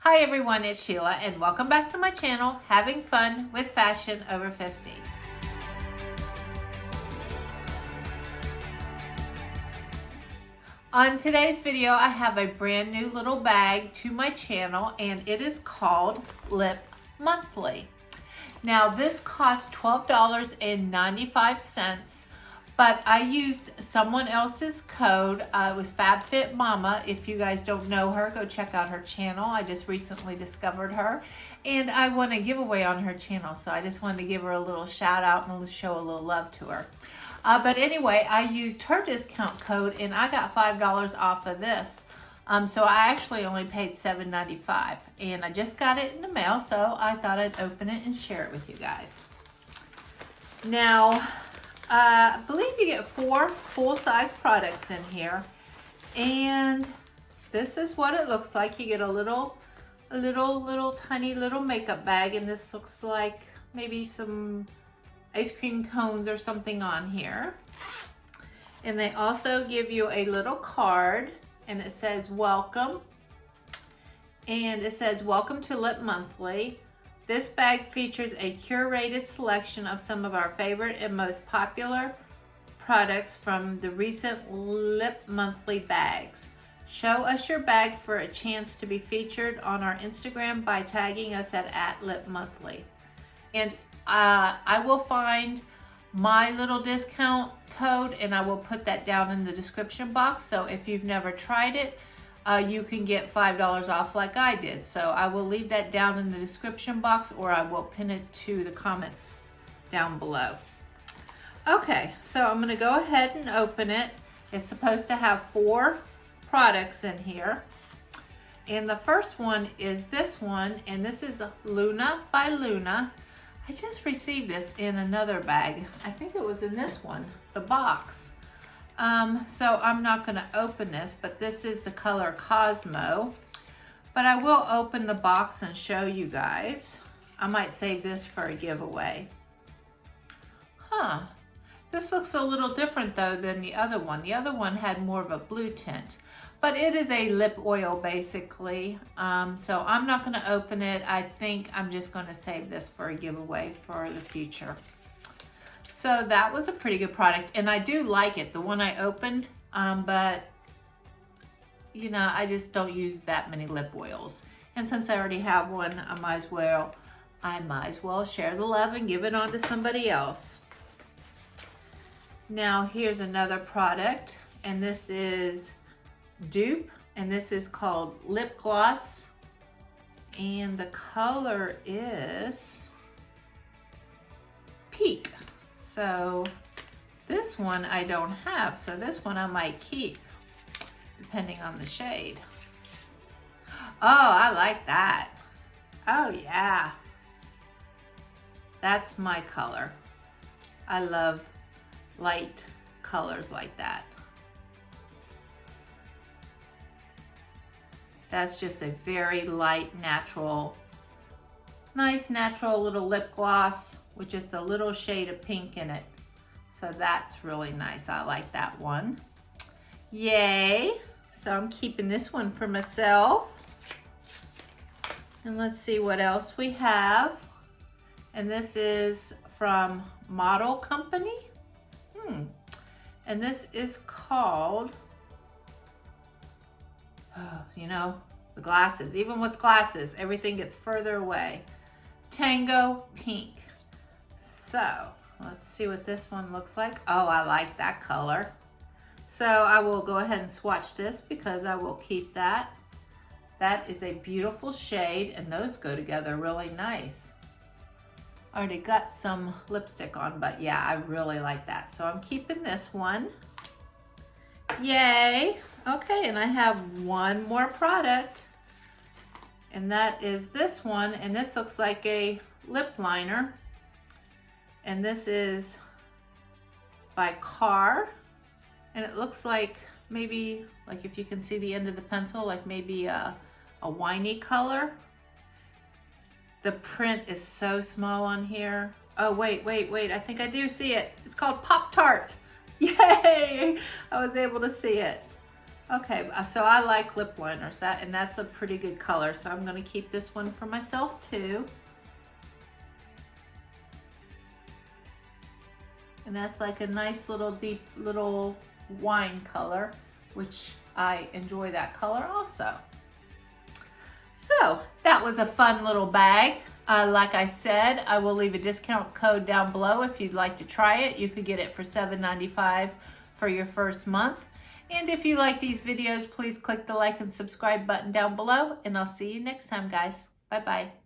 Hi everyone, it's Sheila and welcome back to my channel, Having Fun with Fashion Over 50. On today's video, I have a brand new little bag to my channel and it is called Lip Monthly. Now this cost $12.95, but I used someone else's code. It was FabFitMama. If you guys don't know her, go check out her channel. I just recently discovered her and I won a giveaway on her channel. So I just wanted to give her a little shout out and show a little love to her. But anyway, I used her discount code and I got $5 off of this. So I actually only paid $7.95 and I just got it in the mail. So I thought I'd open it and share it with you guys. Now, I believe you get 4 full-size products in here, and this is what it looks like. You get a little tiny little makeup bag, and this looks like maybe some ice cream cones or something on here. And they also give you a little card, and it says welcome, and it says welcome to Lip Monthly. This bag features a curated selection of some of our favorite and most popular products from the recent Lip Monthly bags. Show us your bag for a chance to be featured on our Instagram by tagging us at @LipMonthly. And I will find my little discount code and I will put that down in the description box. So if you've never tried it, you can get $5 off like I did. So I will leave that down in the description box or I will pin it to the comments down below. Okay, so I'm gonna go ahead and open it. It's supposed to have 4 products in here. And the first one is this one, and this is Luna by Luna. I just received this in another bag. I think it was in this one, the box. So I'm not going to open this, but this is the color Cosmo. But I will open the box and show you guys. I might save this for a giveaway. This looks a little different though than the other one. The other one had more of a blue tint, but it is a lip oil basically. So I'm not going to open it. I think I'm just going to save this for a giveaway for the future. So that was a pretty good product and I do like it, the one I opened, but you know, I just don't use that many lip oils. And since I already have one, I might as well share the love and give it on to somebody else. Now here's another product, and this is Dupe, and this is called Lip Gloss, and the color is Peak. So this one I don't have, so this one I might keep depending on the shade. Oh, I like that. Oh yeah, that's my color. I love light colors like that. That's just a very light, natural, nice natural little lip gloss with just a little shade of pink in it. So that's really nice. I like that one. Yay. So I'm keeping this one for myself. And let's see what else we have. And this is from Model Company. And this is called, you know, the glasses. Even with glasses, everything gets further away. Tango Pink. So let's see what this one looks like. Oh, I like that color. So I will go ahead and swatch this because I will keep that. That is a beautiful shade and those go together really nice. I already got some lipstick on, but yeah, I really like that. So I'm keeping this one. Yay. Okay, and I have one more product. And that is this one, and this looks like a lip liner. And this is by Carr, and it looks like maybe, like if you can see the end of the pencil, like maybe a winey color. The print is so small on here. Oh, wait, I think I do see it. It's called Pop Tart. Yay, I was able to see it. Okay, so I like lip liners, and that's a pretty good color. So I'm going to keep this one for myself too. And that's like a nice little deep little wine color, which I enjoy that color also. So that was a fun little bag. Like I said, I will leave a discount code down below if you'd like to try it. You could get it for $7.95 for your first month. And if you like these videos, please click the like and subscribe button down below, and I'll see you next time, guys. Bye-bye.